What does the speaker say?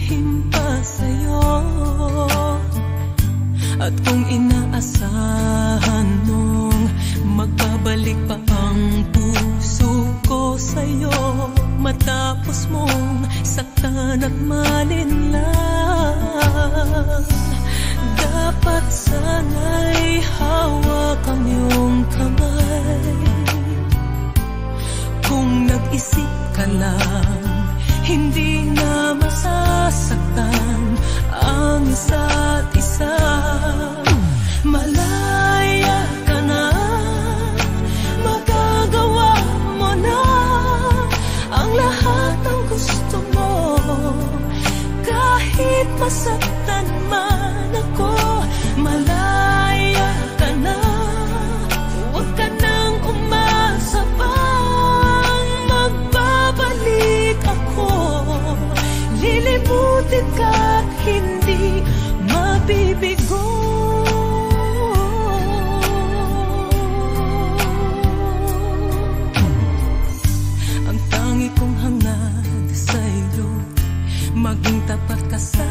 lihim pa sa'yo. At kung inaasahan mong magbabalik pa ang puso ko sa'yo, matapos mong saktan at malinlang, dapat sana'y hawak ang iyong kamay. Kung nag-isip ka lang, hindi na masasaktan ang isa't isa. Malaya ka na, magagawa mo na ang lahat ng gusto mo. Kahit masaktan man ako, malaya ka na. Huwag ka nang umasa pang magbabalik ako. Lilimutin ka't hindi mabibigo. Ang tangi kong hangad sa'yo, maging tapat ka sa